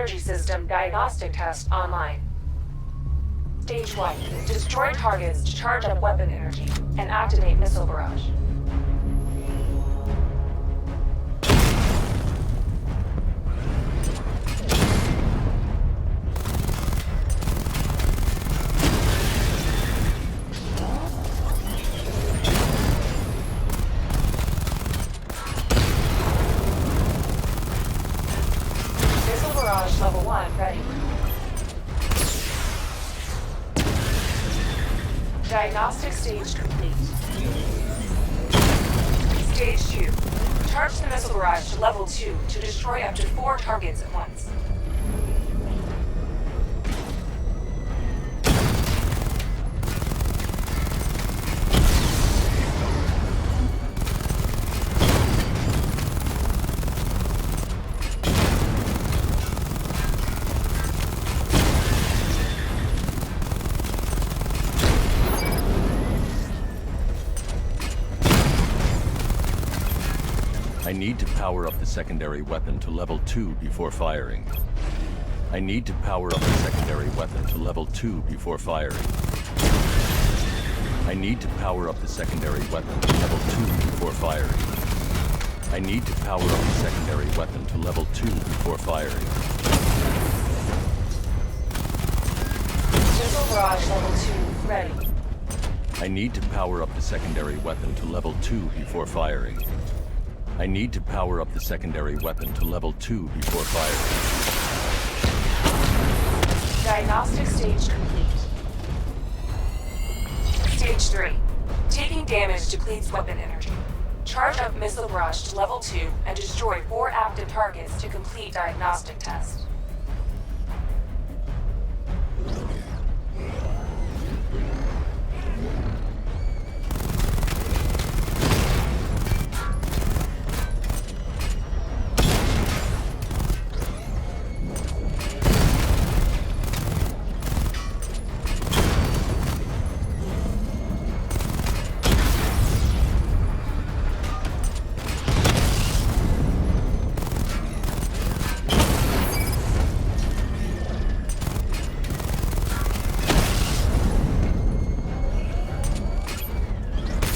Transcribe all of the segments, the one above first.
energy system diagnostic test online. Stage 1. Destroy targets to charge up weapon energy and activate missile barrage. Missile barrage level 1 ready. Diagnostic stage complete. Stage 2. Charge the missile barrage to level 2 to destroy up to 4 targets at once. I need to power up the secondary weapon to level 2 before firing. I need to power up the secondary weapon to level 2 before firing. I need to power up the secondary weapon to level 2 before firing. I need to power up the secondary weapon to level 2 before firing. Missile barrage level 2 ready. I need to power up the secondary weapon to level 2 before firing. I need to power up the secondary weapon to level 2 before firing. Diagnostic stage complete. Stage 3. Taking damage depletes weapon energy. Charge up missile barrage to level 2 and destroy 4 active targets to complete diagnostic test.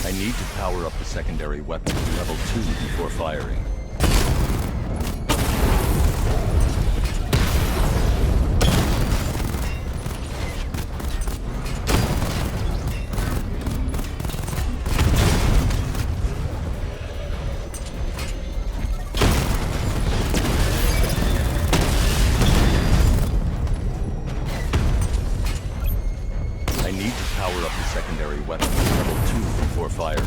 I need to power up the secondary weapon to level 2 before firing. I need to power up the secondary weapon to level 2 before firing.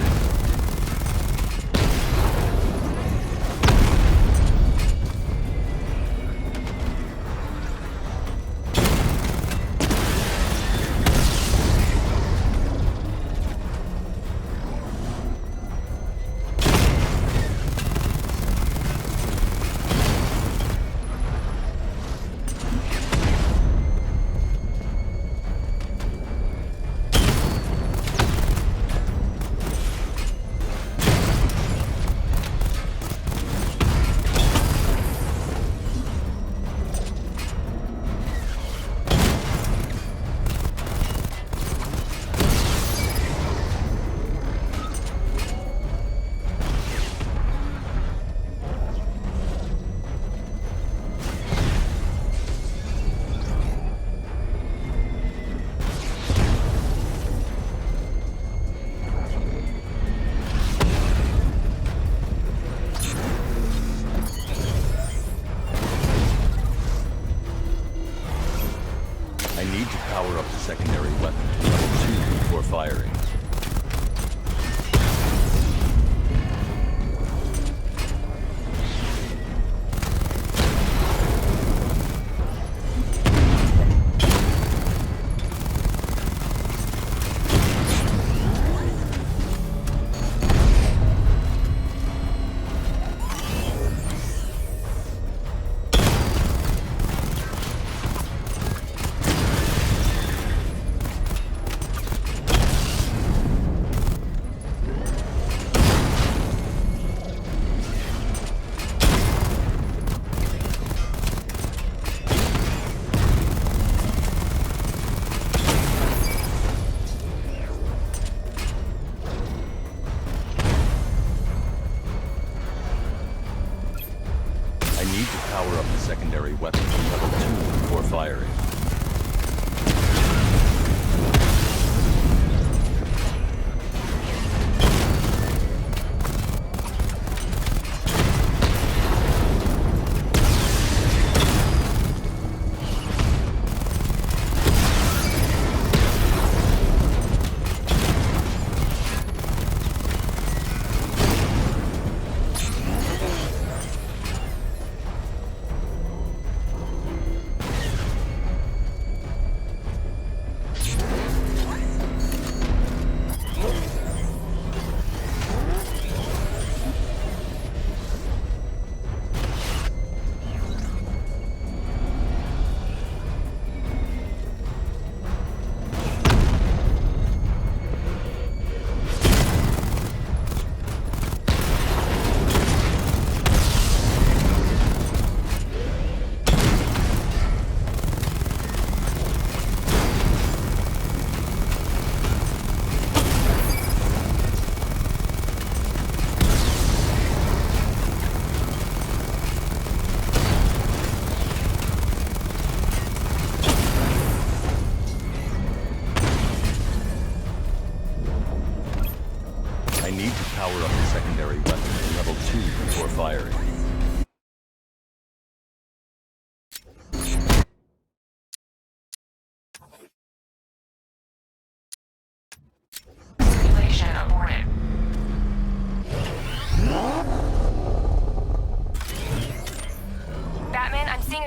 I need to power up the secondary weapon to level 2 before firing.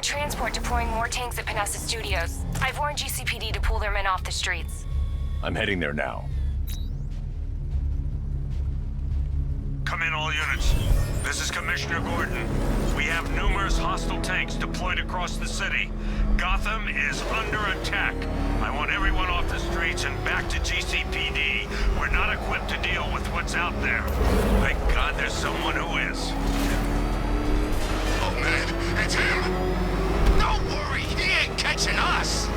transport deploying more tanks at Panessa Studios. I've warned GCPD to pull their men off the streets. I'm heading there now. Come in, all units. This is Commissioner Gordon. We have numerous hostile tanks deployed across the city. Gotham is under attack. I want everyone off the streets and back to GCPD. We're not equipped to deal with what's out there. Thank God there's someone who is. Oh man, it's him! Don't worry, he ain't catching us!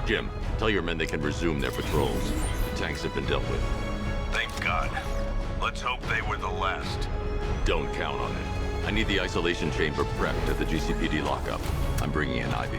Jim, tell your men they can resume their patrols. The tanks have been dealt with. Thank God. Let's hope they were the last. Don't count on it. I need the isolation chamber prepped at the GCPD lockup. I'm bringing in Ivy.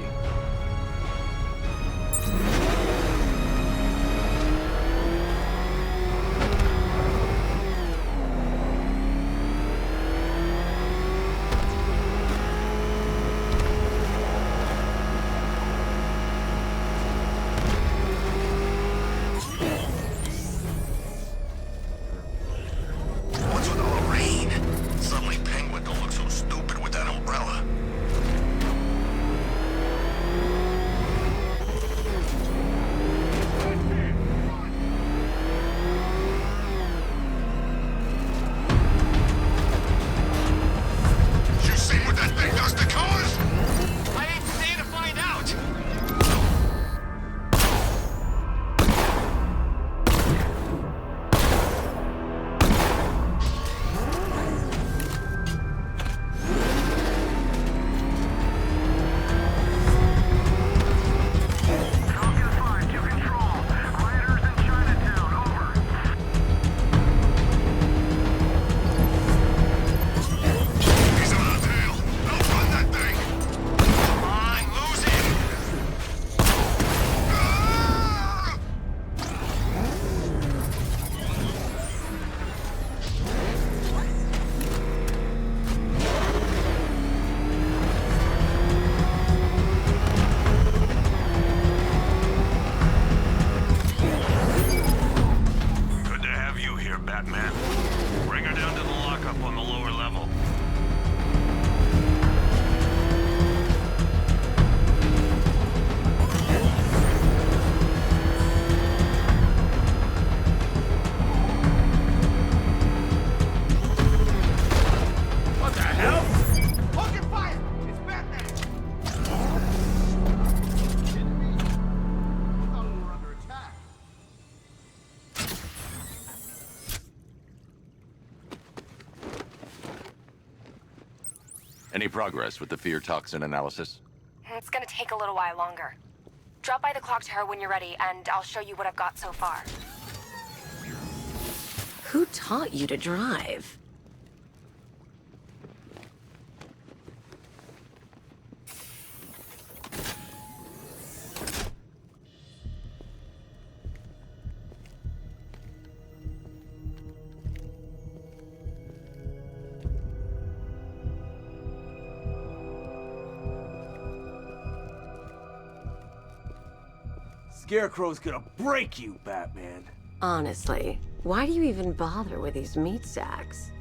What's with all the rain? Suddenly Penguin don't look so stupid with that umbrella. Any progress with the fear toxin analysis? It's gonna take a little while longer. Drop by the clock tower when you're ready, and I'll show you what I've got so far. Who taught you to drive? Scarecrow's gonna break you, Batman. Honestly, why do you even bother with these meat sacks?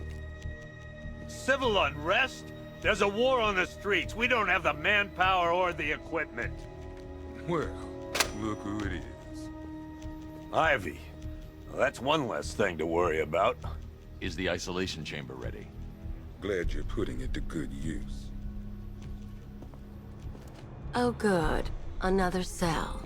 Civil unrest? There's a war on the streets. We don't have the manpower or the equipment. Well, look who it is. Ivy. Well, that's one less thing to worry about. Is the isolation chamber ready? Glad you're putting it to good use. Oh good, another cell.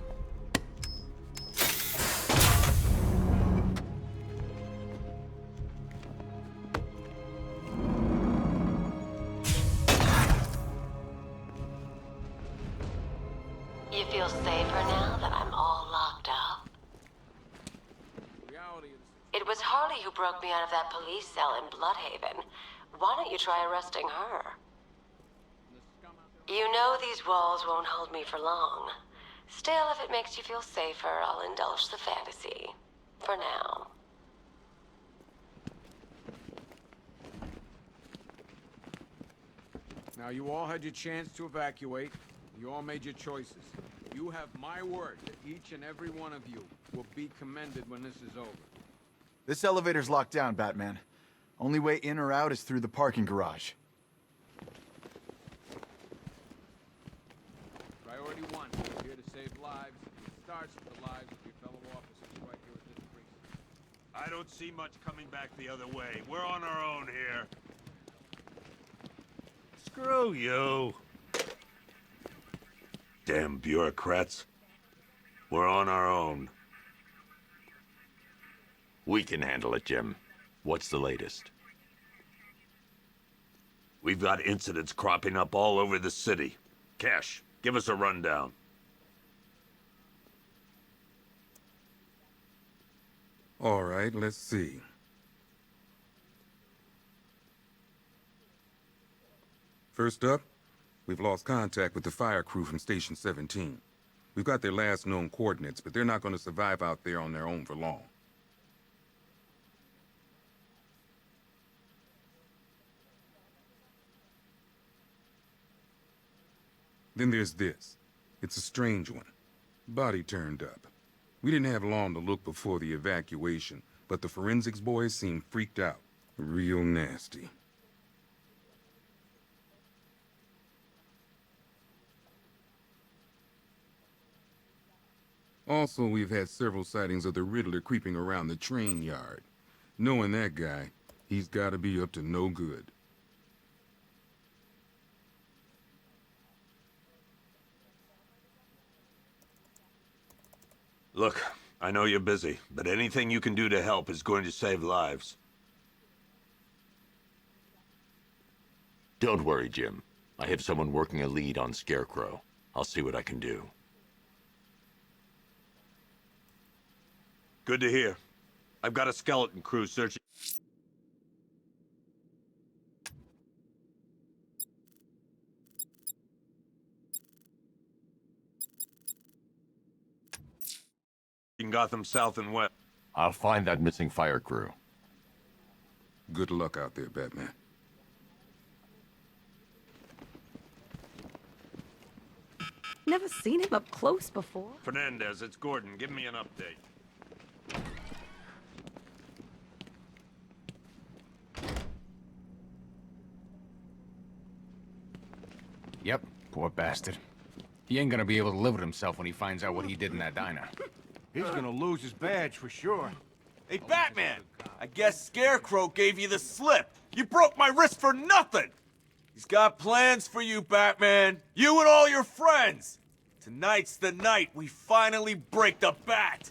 You feel safer now that I'm all locked up? It was Harley who broke me out of that police cell in Bloodhaven. Why don't you try arresting her? You know these walls won't hold me for long. Still, if it makes you feel safer, I'll indulge the fantasy. For now. Now, you all had your chance to evacuate. You all made your choices. You have my word that each and every one of you will be commended when this is over. This elevator's locked down, Batman. Only way in or out is through the parking garage. Priority one, we're here to save lives. It starts with the lives of your fellow officers right here at this precinct. I don't see much coming back the other way. We're on our own here. Screw you. Damn bureaucrats. We're on our own. We can handle it, Jim. What's the latest? We've got incidents cropping up all over the city. Cash, give us a rundown. All right, let's see. First up, we've lost contact with the fire crew from Station 17. We've got their last known coordinates, but they're not going to survive out there on their own for long. Then there's this. It's a strange one. Body turned up. We didn't have long to look before the evacuation, but the forensics boys seemed freaked out. Real nasty. Also, we've had several sightings of the Riddler creeping around the train yard. Knowing that guy, he's gotta be up to no good. Look, I know you're busy, but anything you can do to help is going to save lives. Don't worry, Jim. I have someone working a lead on Scarecrow. I'll see what I can do. Good to hear. I've got a skeleton crew searching in Gotham South and West. I'll find that missing fire crew. Good luck out there, Batman. Never seen him up close before. Fernandez, it's Gordon. Give me an update. Yep, poor bastard. He ain't gonna be able to live with himself when he finds out what he did in that diner. He's gonna lose his badge for sure. Hey, Batman! I guess Scarecrow gave you the slip. You broke my wrist for nothing! He's got plans for you, Batman. You and all your friends. Tonight's the night we finally break the bat.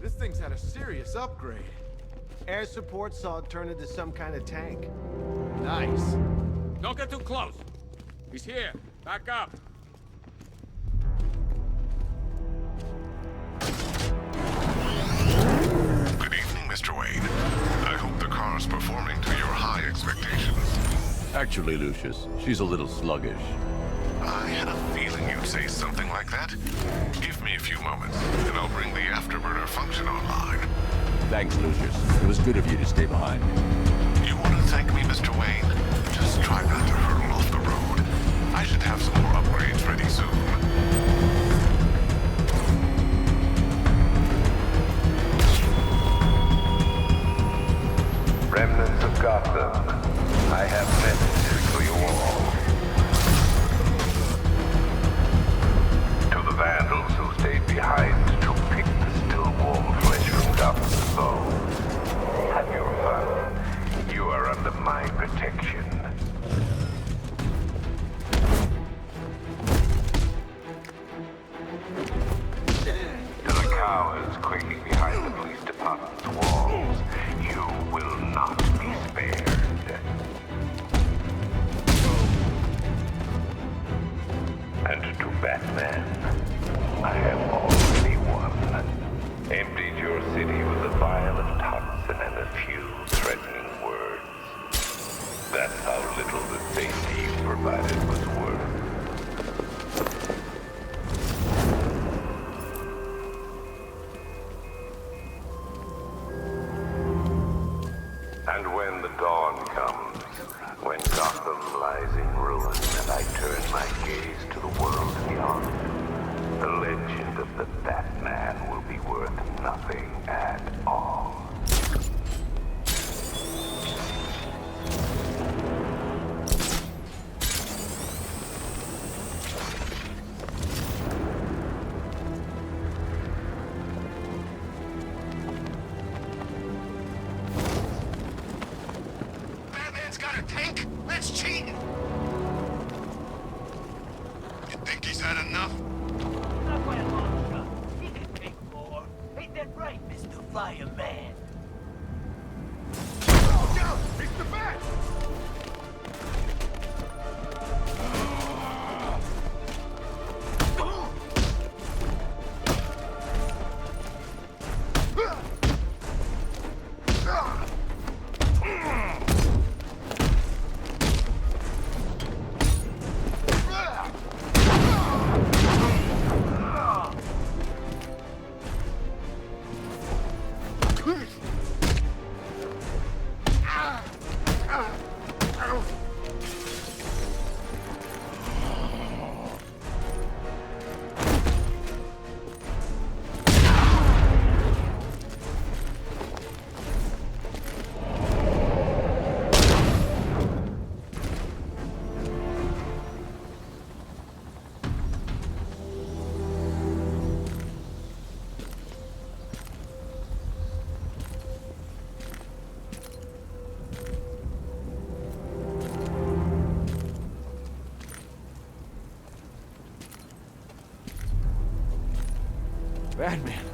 This thing's had a serious upgrade. Air support saw it turn into some kind of tank. Nice. Don't get too close. He's here. Back up. Good evening, Mr. Wayne. I hope the car's performing to your high expectations. Actually, Lucius, she's a little sluggish. I had a feeling you'd say something like that. Give me a few moments, and I'll bring the afterburner function online. Thanks, Lucius. It was good of you to stay behind. You want to thank me, Mr. Wayne? Just try not to hurtle off the road. I should have some more upgrades ready soon. Remnants of Gotham, I have messages for you all. To the vandals who stayed behind to pick the still warm flesh from Gotham's foe, have your fun. You are under my protection. To the cowards quaking behind the police department's walls, you will not be spared. And to Batman, I have already won. Emptied your city with a violent toxin and a few threatening words. That's how little the safety you provided was worth. And when the dawn comes, when Gotham lies in ruin and I turn my gaze to the world beyond, the legend of the Batman will be worth nothing at all. Batman's got a tank? That's cheating! You think he's had enough? Not by a long shot. He can take more. Ain't that right, Mr. Fireman? Oh, down! It's the Bat! Batman.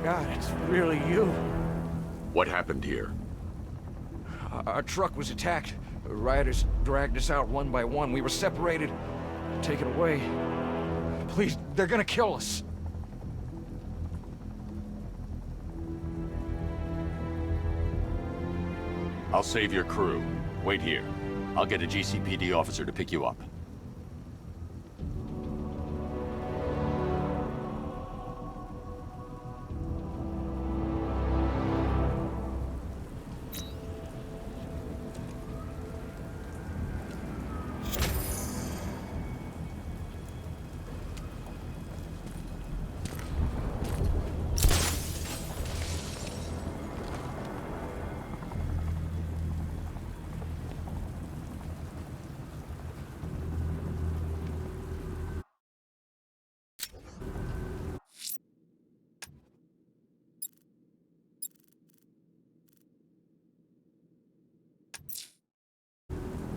God, it's really you. What happened here? Our truck was attacked. Rioters dragged us out one by one. We were separated, taken away. Please, they're gonna kill us. I'll save your crew. Wait here. I'll get a GCPD officer to pick you up.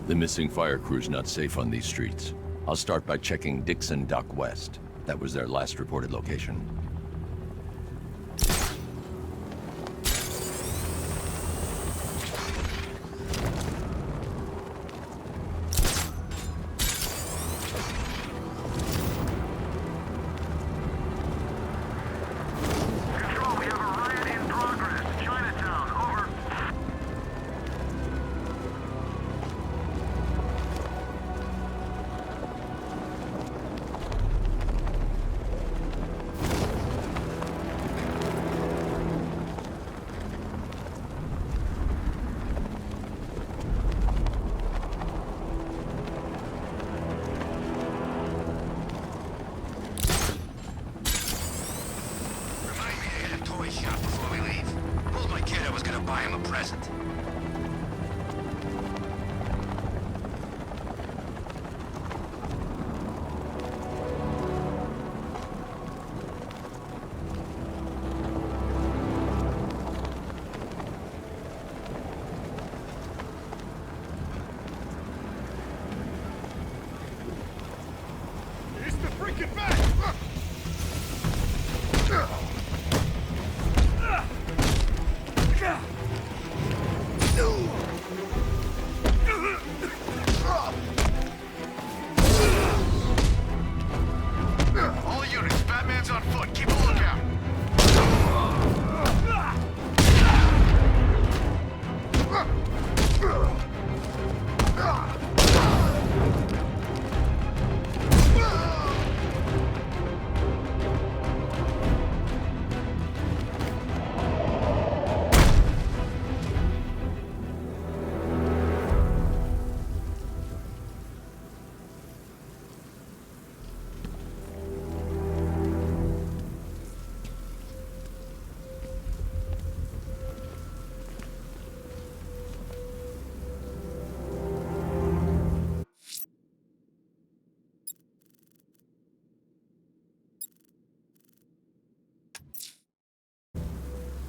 The missing fire crew's not safe on these streets. I'll start by checking Dixon Dock West. That was their last reported location. by in the present. It's the freaking back! All units, Batman's on foot. Keep a lookout.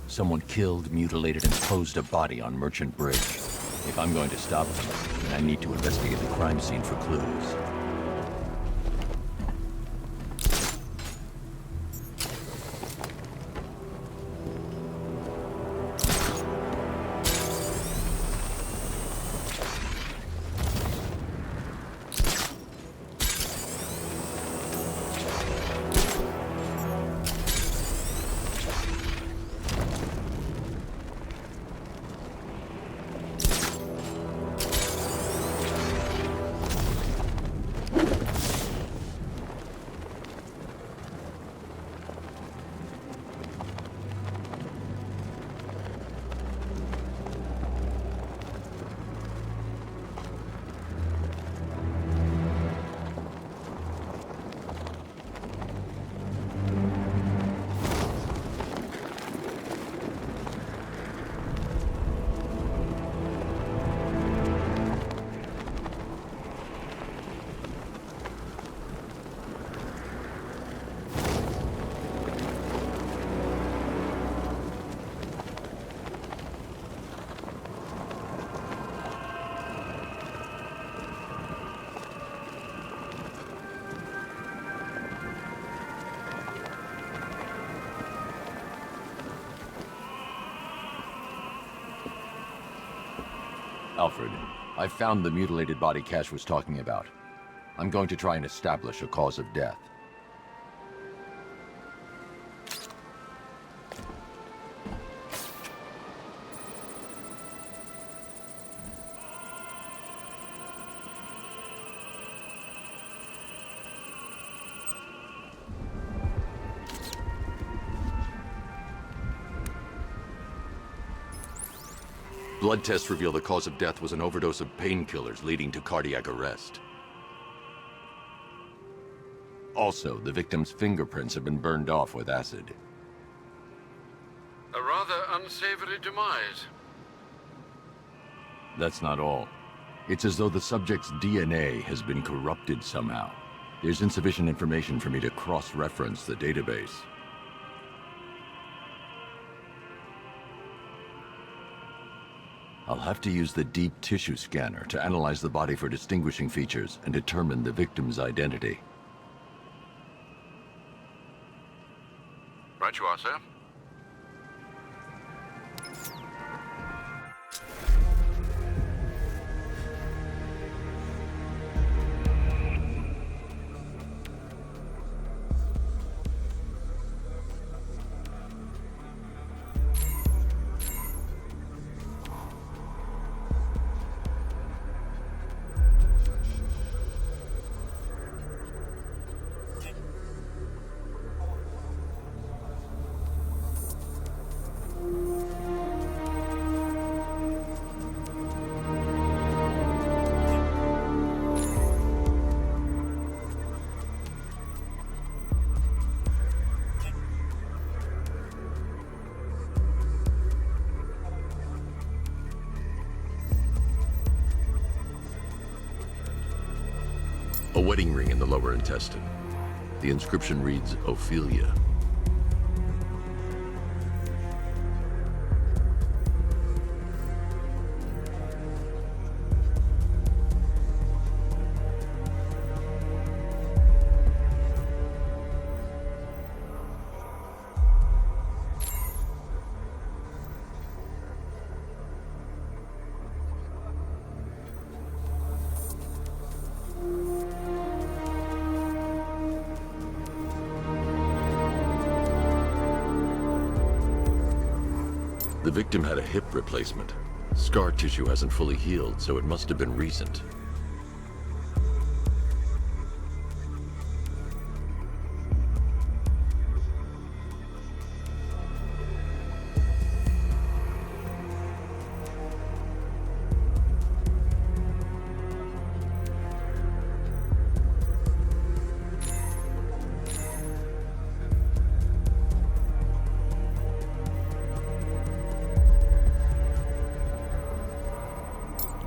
Someone killed, mutilated, and posed a body on Merchant Bridge. If I'm going to stop them, then I need to investigate the crime scene for clues. Alfred, I found the mutilated body Cash was talking about. I'm going to try and establish a cause of death. Blood tests reveal the cause of death was an overdose of painkillers leading to cardiac arrest. Also, the victim's fingerprints have been burned off with acid. A rather unsavory demise. That's not all. It's as though the subject's DNA has been corrupted somehow. There's insufficient information for me to cross-reference the database. I'll have to use the deep tissue scanner to analyze the body for distinguishing features and determine the victim's identity. Right you are, sir. wedding ring in the lower intestine. The inscription reads, Ophelia. The victim had a hip replacement. Scar tissue hasn't fully healed, so it must have been recent.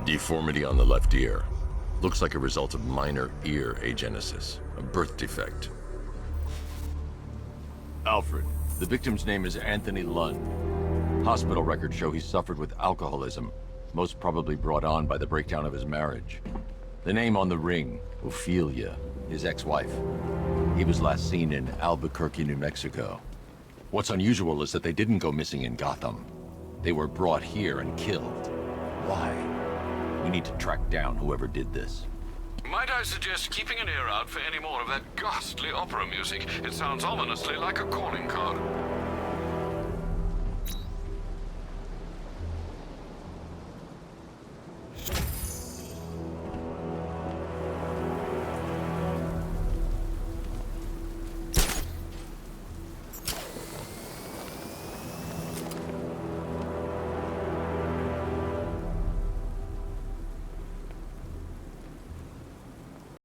Deformity on the left ear. Looks like a result of minor ear agenesis, a birth defect. Alfred, the victim's name is Anthony Lund. Hospital records show he suffered with alcoholism, most probably brought on by the breakdown of his marriage. The name on the ring, Ophelia, his ex-wife. He was last seen in Albuquerque, New Mexico. What's unusual is that they didn't go missing in Gotham. They were brought here and killed. Why? We need to track down whoever did this. Might I suggest keeping an ear out for any more of that ghastly opera music? It sounds ominously like a calling card.